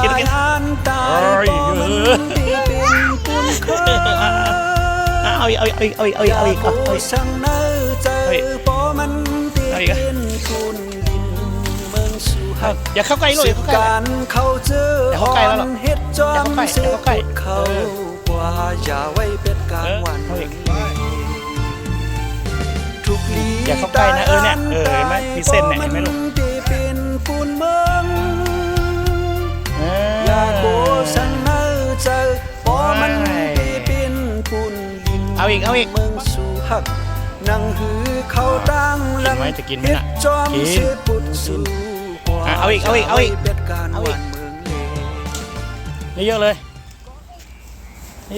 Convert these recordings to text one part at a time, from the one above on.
กินเอาอีกช่างเนื้อเจอพอมันตีเป็นคุณดินเมืองสุหัก อย่าเข้าใกล้ลูกอย่าเข้าใกล้ การเขาเจอเฮ็ดจอมเสียเขากว่าอย่าไว้เป็ดกลางวันทุกลี อย่าเข้าใกล้นะเนี่ยเห็นไหมมีเส้นเนี่ยเห็นไหมลูกเป็นปูนเมืองอย่าโกสังเนื้อเจอพอมันเป็นปูนดินเอาอีกเมืองสุหักนั่งหือเขาตั้งหลังเฮ็ดจอมเสียปุดสู่เอาอีกเป็ดกลางวันเมืองเยอะเลย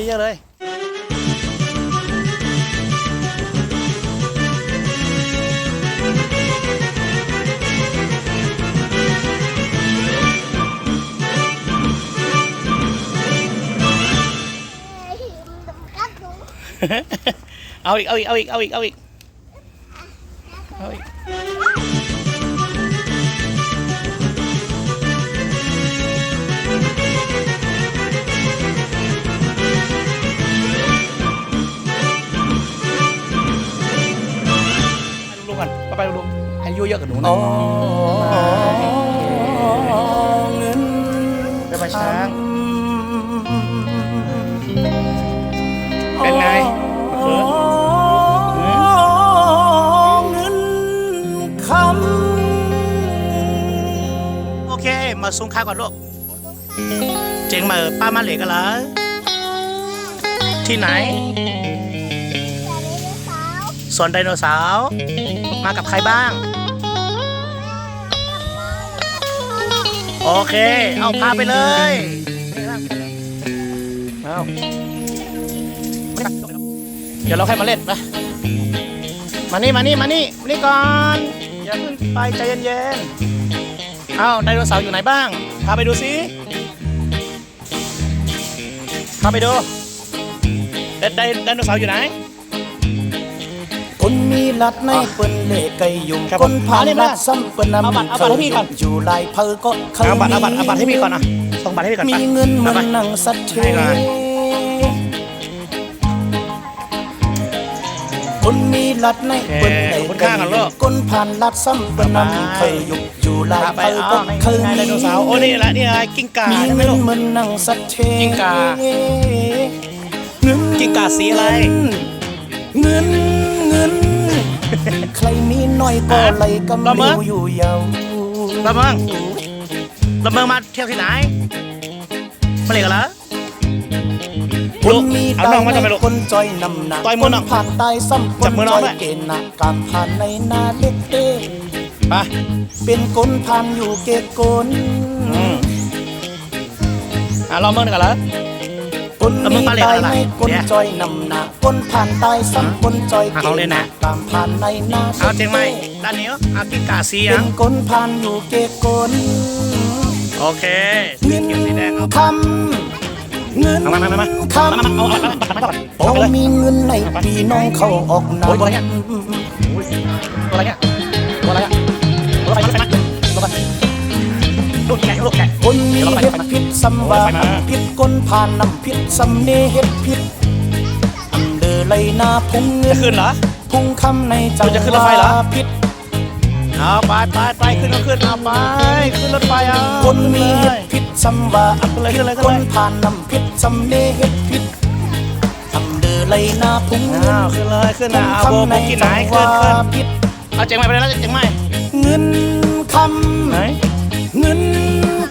เยอะเลยเอาอีกลุงกันไปลุงให้ยุ่ยเยอะกับหนูนะเงินไปช้างเป็นไงเงินคำโอเคมาส่งข้าวก่อนลูกเจ๋งมาป้ามาเหล็กกันเหรอที่ไหนสวนไดโนเสาร์มากับใครบ้างโอเคเอาพาไปเลยเอาเดี๋ยวเราให้มาเล่นนะมานี่ก่อนอย่าเพิ่งไปใจเย็นๆเอาไดโนเสาร์อยู่ไหนบ้างพาไปดูสิพาไปดูไดโนเสาร์อยู่ไหนคนมีลัดในเปิ้นเล่ไก่ยุ่งคนผ่านลัดซ้ำเปิ้นนำเอาบัตรให้พี่ก่อนอยู่ลายเพอก็เคยเอาบัตรให้พี่ก่อนนะส่งบัตรให้พี่ก่อนมีเงินมันนั่งสัตเทคนมีลัดในเปิ้นเล่ไก่ยุ่งคนผ่านลัดซ้ำเปิ้นนำเคยอยู่ลายเพอก็เคยไดโนเสาร์โอ้นี่แหละนี่อะไรกิ้งก่ามีเงินมันนั่งสัตเทกิ้งก่าสีอะไรเงินใครมีน้อยก็ไหลกำเลี้ยวอยู่ยาวละเมิงมาเที่ยวที่ไหนมาเล่นกันเหรอคนมีตายในคนจอยนำหนักคนผ่านตายซ้ำคนจอยเกณฑ์หนักการผ่านในนาเล็กเต้ไปเป็นคนผ่านอยู่เกกนลองเมิงกันเหรอคนมีตายในคนจอยนำหนักคนผ่านตายซ้ำคนจอยเกณฑ์หนักการผ่านในนาเอาเจ๋งไหมด้านนี้เอากิ้งก่าสีเป็นคนผ่านอยู่เกกนโอเคเงินคำเงินคำโอ้มีเงินในปีน้องเขาออกนาตัวอะไรลูกแกะคนมีเห็ดพิษสัมวาพิษคนผ่านน้ำพิษสัมเนเห็ดพิษอันเดอไลนาพุงเงินขึ้นเหรอพุงคำในจังหวะพิษเอาไปขึ้นเอาไปขึ้นรถไฟเอาคนมีเห็ดพิษสัมวาคนผ่านน้ำพิษสัมเนเห็ดพิษอันเดอไลนาพุงเงินขึ้นนะเอาโบกินไหนขึ้นเอาเจ๋งไหมไปแล้วเจ๋งไหมเงินคำไหนเงิน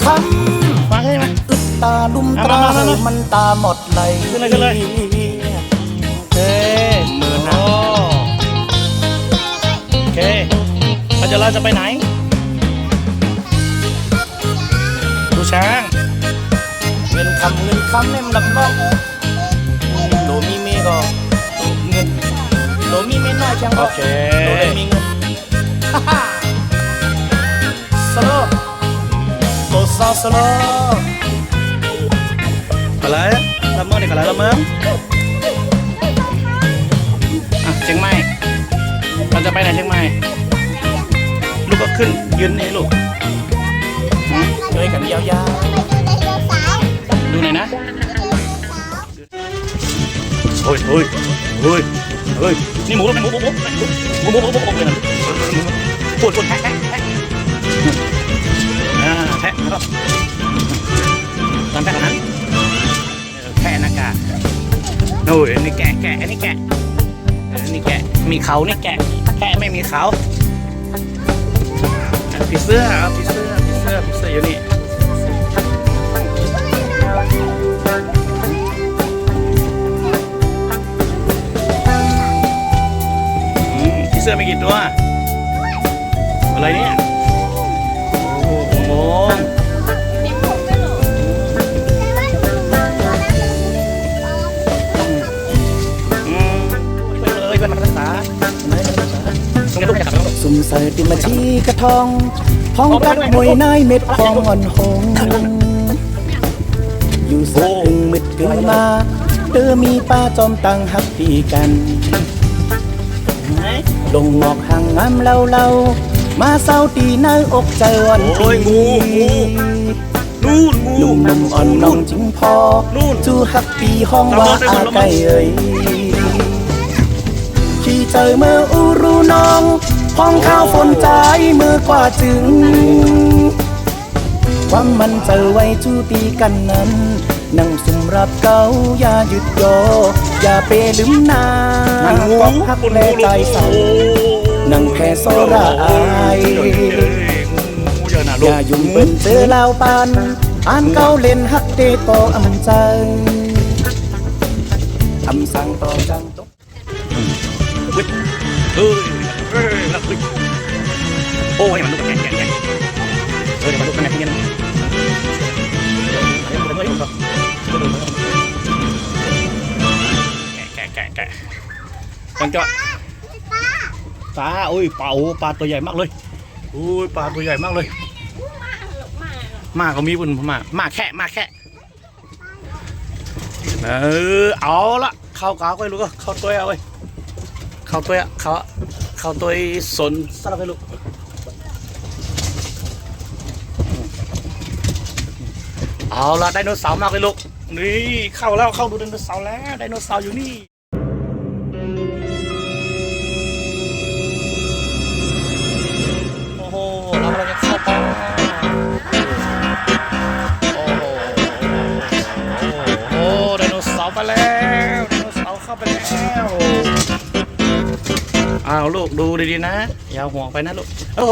คำมาใช่ไหมอึดตาลุ่มตามันตาหมดไหลขึ้นเลยมือนะโอเคเราจะไปไหนดูช้างเงินคำแม่มลำน้องโดมีเมก็เงินโดมีเมน้อยจังก็โดได้มีเงินสโลสโลอะไรละเมิงนี่กันละเมิงเชียงใหม่เราจะไปไหนเชียงใหม่ลูกก็ขึ้นยืนนี่ลูกด้วยกันยาว ไหนนะเฮ้ยเฮ้ยเฮ้ยเฮ้ยนี่หมูแล้วหมูเลยนะปวดแทะแทะแทะแล้วตอนแทะนั้นแทะหน้ากากโอ้ยนี่แกะอันนี้แกะนี่แกะมีเขานี่แกะแทะไม่มีเขาผีเสื้ออยู่นี่ผีเสื้อไม่กี่ตัวอะไรเนี่ยโอ้โหเลยเป็นภาษาสุ่มใส่ติมาชีกระทองห้องกัดหน่วยนายเม็ดพองอ่อนหงอยู่สักถึงมืดกึ่งมาเธอมีป้าจอมตังหักปีกันลงหมอกห่างงามเล่ามาเศร้าตีเนื้ออกใจวันตีลุงนมอ่อนน้องจิงพอจูหักปีห้องว่าอาไก่เอ่ยขี่เจอเมื่ออูรูน้องห้องข้าวฝนใจเมื่อกว่าจึงความมันเจอไว้จูตีกันนั้นนั่งสุมรับเก้าอย่าหยุดโยอย่าเปลืมนาก็พักแลใจเศร้านั่งแพ้โซระอายอย่ายุ่งเป็นเจอลาวปันอ่านเก้าเล่นฮักเตโตอำใจอำสั่งต่อจังตกโอ้ยมันลุกแกะเดี๋ยวมันลุกกันที่นี่แกะจังจ้ะปลาโอ้ยปลาตัวใหญ่มากเลยโอ้ยปลาตัวใหญ่มากเลยมาก็มีบุญมาแค่เอาละเข้ากาวก็รู้ก็เข้าตัวเอาไว้เข้าตัวสนสลับไปลูกเอาละไดโนเสาร์มากเลยลูกนี่เข้าดูไดโนเสาร์แล้วไดโนเสาร์อยู่นี่โอ้โหเราจะเข้าไปโอ้ไดโนเสาร์ไปแล้วไดโนเสาร์เข้าไปแล้วอ้าวลูกดูดีๆนะอย่าห่วงไปนะลูกโอ้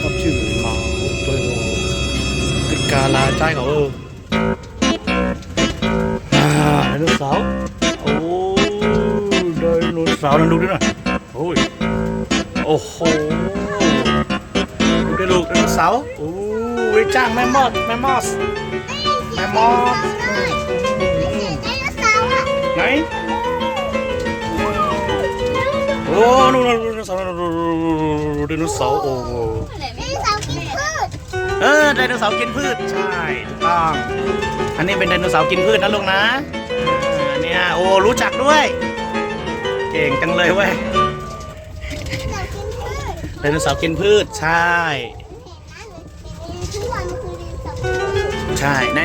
ชอบชื่อมาตัวติดกาลาใจเขาไดโนเสาร์โอ้ไดโนเสาร์นั่นดูดิหน่อยโอ้ยโอ้โหดูดิลูกไดโนเสาร์โอ้ยจ้างแม่มอสไหนโอ้นู่นไดโนเสาร์โอ้ไดโนเสาร์กินพืชใช่ถูกต้องอันนี้เป็นไดโนเสาร์กินพืชนะลูกนะเนี่ยโอ้รู้จักด้วยเก่งจังเลยเว้ยไดโนเสาร์กินพืชใช่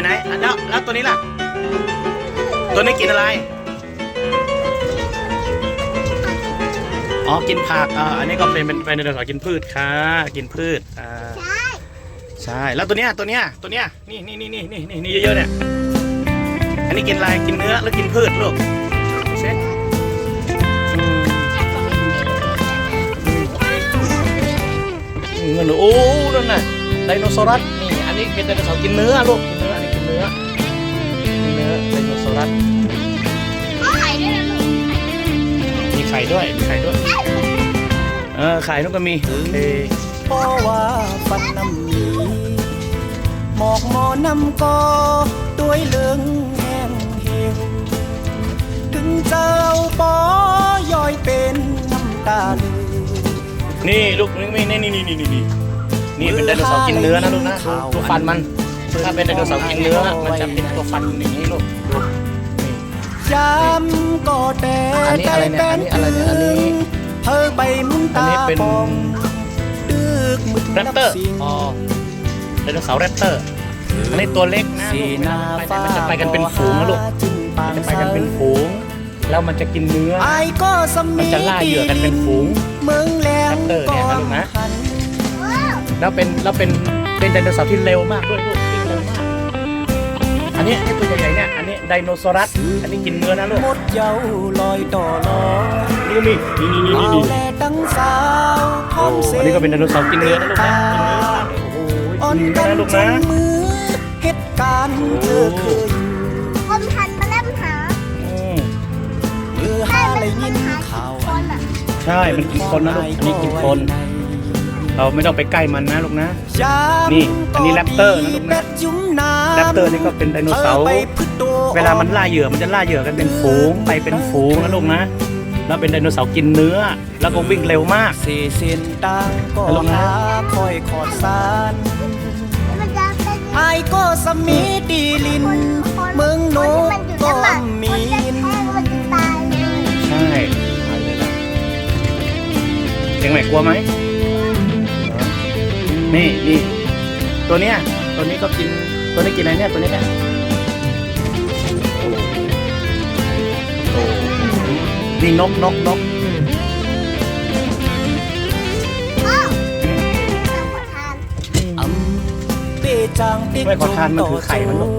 ไหนแล้วตัวนี้ล่ะตัวนี้กินอะไรอ๋อกินผักอันนี้ก็เป็นไดโนเสาร์กินพืชค่ะกินพืชใช่แล้วตัวเนี้ยนี่เยอะๆเนี่ยอันนี้กินอะไรกินเนื้อหรือกินพืชลูกเช็คเงินโอ้นั่นน่ะไดโนเสาร์นี่อันนี้เป็นไดโนเสาร์กินเนื้อลูกกินเนื้ออันนี้กินเนื้อไดโนเสาร์มีไข่ด้วยไข่นู่นก็มีเพราะว่าฟันน้ำมีหมอกหมอน้ำก็ด้วยเลื่องแห้งเหี่ยวถึงเจ้าปอย่อยเป็นน้ำตาลือนี่ลูกนี่เป็นไดโนเสาร์กินเนื้อนะลูกนะตัวฟันมันถ้าเป็นไดโนเสาร์กินเนื้อมันจะเป็นตัวฟันอย่างนี้ลูก ยามก็แต่ อันนี้อะไรเนี่ยอันนี้อะไรเนี่ยอันนี้ เธอใบมุนตา อันนี้เป็น ปองดึกมึด แรปเตอร์ สิ่ง อ๋อไดโนเสาร์แรปเตอร์อันนี้ตัวเล็กนะ สี ลูก หน้า มันจะไปกันเป็นฝูงนะลูก มันจะไปกันเป็นฝูงแล้วมันจะกินเนื้อ ไอ้ก็สมี มันจะล่าเหยื่อกันเป็นฝูง เมืองแหลง แรปเตอร์เนี่ยนะลูกนะ หัน แล้วเป็นไดโนเสาร์ที่เร็วมากด้วยลูกวิ่งเร็วมากอันนี้ตัวใหญ่ๆเนี่ยอันนี้ไดโนเสาร์อันนี้กินเนื้อนะลูก หมดเย้าลอยต่อลอย นี่ เอาแลดังสาวพร้อมเส้น อันนี้ก็เป็นไดโนเสาร์กินเนื้อนะลูกนะกินเนื้อโอ้โห อ่อน กิน กั เนื้อน นะลูก จ นะ นมือเหตุการณ์เธอเคย คนทันมาเล่มหา อืม เมื่อหาเลยยินข่าว คนอ่ะ ใช่มันกินคนนะลูกอันนี้กินคน เราไม่ต้องไปใกล้มันนะลูกนะ นี่อันนี้แรปเตอร์นะลูกนะ แรปเตอร์นี่ก็เป็นไดโนเสาร์เวลามันล่าเหยื่อมันจะล่าเหยื่อกันเป็นฝูงไปเป็นฝูงนะลูกนะแล้วเป็นไดโนเสาร์กินเนื้อ แล้วก็วิ่งเร็วมาก เสียเส้นต่างก็ ลงนะ หาคอยขอดสาร มันจะเป็น ไอ้ก็สมีดีลิน เมืองโนกก็มี มันจะตายเลย ใช่ไปเลยนะเชียงใหม่กลัวไหมนี่ตัวเนี้ยตัวนี้ก็กินตัวนี้กินอะไรเนี่ยตัวนี้เนี่ยโอ้นี่นก อ้าวขอทาน อำเปจางติ๊ก ไม่ขอทานมันคือไข่มันลูก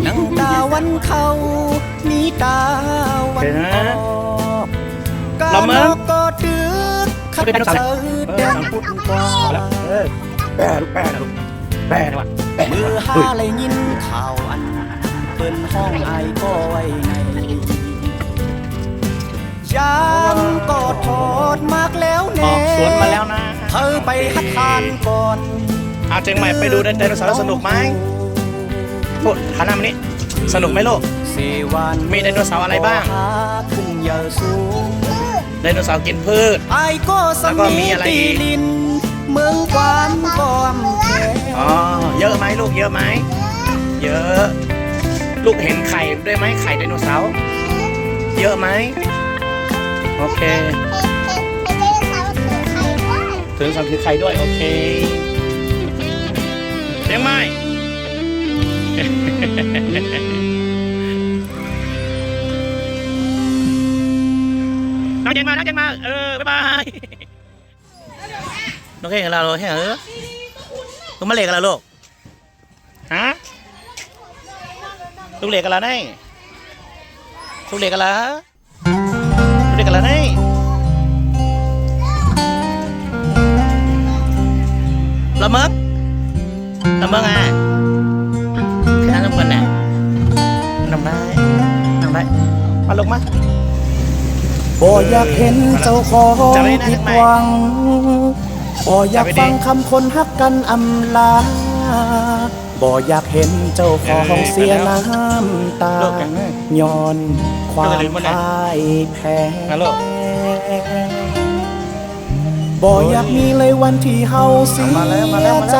นังตาวันเขามีตาวัน เดี๋ยวนะ กา เรา น มา กก็ดึกขับเสิร์แดงปุดกว่า แล้วแป้ลูกแป้นะลูกแป้นะวะแป้ มือ นะ หาเลยยินข่าวอัน เปิ้นห้องไอก็ไว้ในยามก็ทอดมากแล้ว อ แน่ อกสวนมาแล้วนะ เธอไปหัดทานก่อน อาเชียงใหม่ไปดูไดโนเสาร์สนุกไหมพูดหันหน้ามานี่สนุกไหมลูก สีวัน มีไดโนเสาร์อะไรบ้าง หขึ้นเยอะสูง ไดโนเสาร์กินพืช ไอ้ก็ส แล้วก็มีอะไรอีก ลิน เมืองกวานกอมแข อ๋อเยอะไหมลูกเยอะไหมเยอะ ลูกเห็นไข่ด้วยไหมไข่ไดโนเสาร์เยอะไหมโอเค เป็นได้ยังไงว่าถือใครได้ ถึงสั่งถือไข่ด้วยโอเคเชียงใหม่ น้องเจงมาบ๊ายบายน้องเก่งกับเราแค่ลูกมาเล็กกับเราลูกฮะลูกเล็กกับเราไงลูกเล็กกับเราลูกเล็กกับเราไงละเมิงอ่ะคือน้ำมันน่ะน้ำได้มาลงมา บ่อยากเห็นเจ้าของผิดหวังบ่อยากฟังคำคนฮักกันอำลาบ่อยากเห็นเจ้าของเสียน้ำตาย้อนความพ่ายแพ้ มาลูก บ่อยากมีเลยวันที่เฮาเสียใจ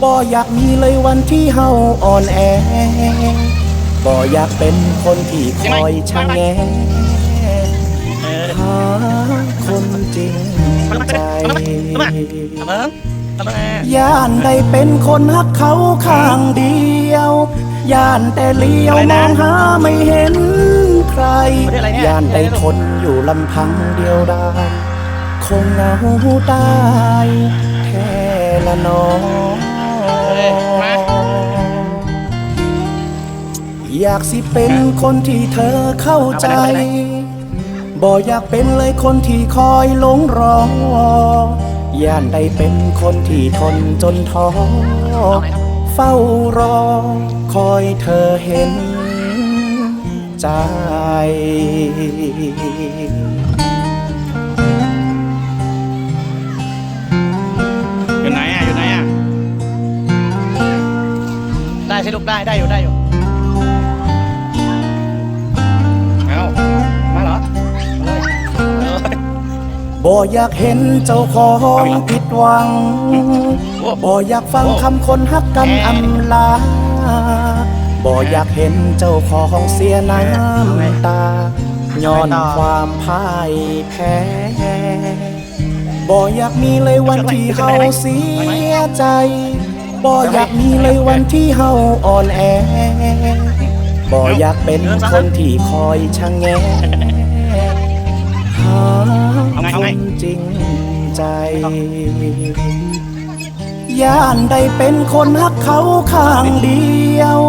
บ่อยากมีเลยวันที่เฮาอ่อนแอบ่อยากเป็นคนที่คอยชะแงหาคนจริงใจ ย่านได้เป็นคนฮักเขาข้างเดียวย่านแต่เลี้ยวมองหาไม่เห็นใครย่านได้ทนอยู่ลำพังเดียวดายคงเหงาตายแค่ละน้องอยากสิเป็นคนที่เธอเข้าใจบ่อยากเป็นเลยคนที่คอยหลงรอย่านได้เป็นคนที่ทนจนท้อเฝ้ารอคอยเธอเห็นใจ อยู่ไหนอ่ะได้ใช่ลูกได้อยู่เอามาเหรอเลย บ่อยากเห็นเจ้าของผิดหวังบ่อยากฟังคำคนฮักกันอำลา บ่อยากเห็นเจ้าของเสียน้ำตาย้อนความพ่ายแพ้บ่อยากมีเลยวันที่เฮาเสียใจบ่อยากมีเลยวันที่เฮาอ่อนแอบ่อยากเป็นคนที่คอยชะแงหาคนจริงใจย่านได้เป็นคนฮักเขาข้างเดียว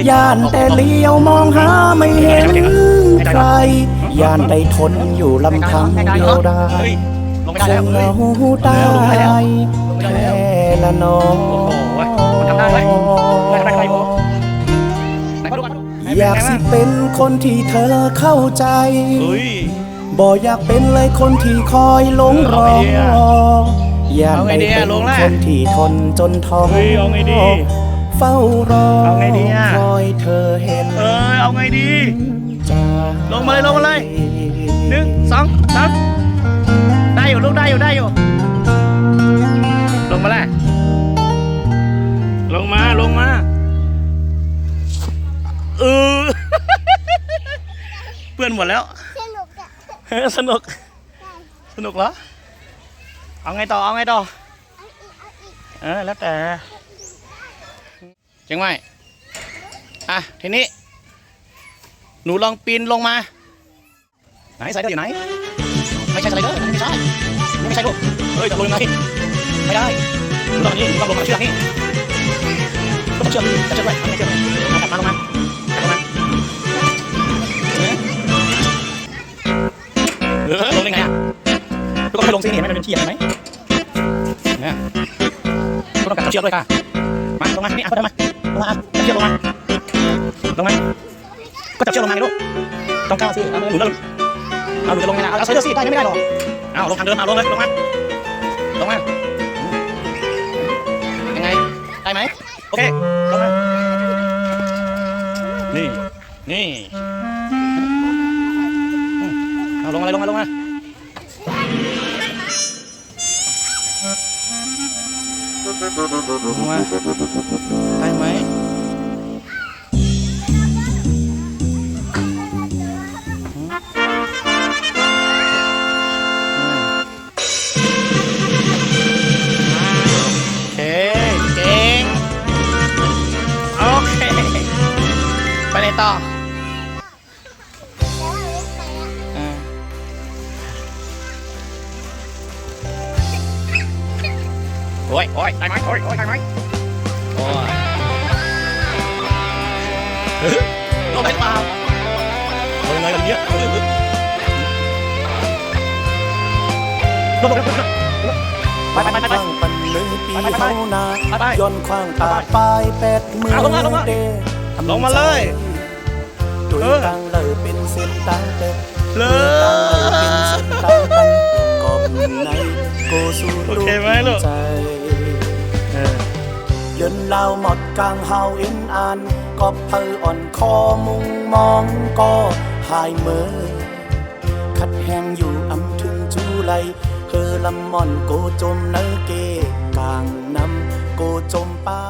ย่านแต่เลี้ยวมองหาไม่เห็นใครย่านได้ทนอยู่ลำพังเดียวได้ ลงไม่ ค ได้แล้ว งเหงาตายแค่ละน้อง โอ้โหมันทำได้ไหมได้ไหมโมไหนมาดูก่อน อยากสิเป็นคนที่เธอเข้าใจ เฮ้ย บ่อยากเป็นเลยคนที่คอยหลงรออยากได้เป็นคนที่ทนจนท้อ เฮ้ยเอาไงดี เฝ้ารอ เอาไงดีอะ คอยเธอเห็น เอาไงดี ใจ ลงมาเลย1 2 3ได้อยู่ลูกได้อยู่ลงมาเลยลงมาเปื้อนหมดแล้ว สนุกอะ สนุกเหรอเอาไงต่อ เอาอีก แล้วแต่จริงไหมอ่ะทีนี้หนูลองปีนลงมาไหนสไลเดอร์อยู่ไหนไม่ใช่สไลเดอร์ไม่ใช่ลูกเฮ้ยจะลงยังไงไม่ได้หนูลองนี่หนูลองลงมาเชือกนี่ก็ต้องเชือกจะเชือกไว้ไม่เชือกกลับมาลงมาลงได้ไงอ่ะลูกก็ไม่ลงสิเห็นไหมมันเป็นที่อะไรไหมเนี่ยก็ต้องกัดเชือกด้วยค่ะมาลงมานี่เอาได้มาลงมาจับเชือกลงมาก็จับเชือกลงมาไงลูกต้องก้าวสิเอาหนูแล้วเอาหนูจะลงไงล่ะเอาใส่เสื้อสิได้ไม่ได้หรอกเอาลงทางเดิมเอาลงเลยลงมายังไงได้ไหมโอเคลงมานี่เอาลงมาได้ไหมไปไหนต่อโอ้ยได้ไหมโอ้ยได้ไหมโอ้ยลงไปเปล่าลงไงกันเนี่ยไป ตั้งปันหนึ่งปีเท่านาย้อนคว้างตาปลาย8 มือเด ลงมาเลย ด้วยตั้งเลยเป็นเส้นตั้งเต็ม เล เป็นเส้นตั้งตันกอบในโกสูรูใจเยินลาวหมดกลางเฮาอินอ่านก็เพออ่อนคอมุงมองก็หายเมื่อขัดแหงอยู่อำถึงจูไลเฮอลำมอนโกจมเนเกกลางน้ำโกจมป้า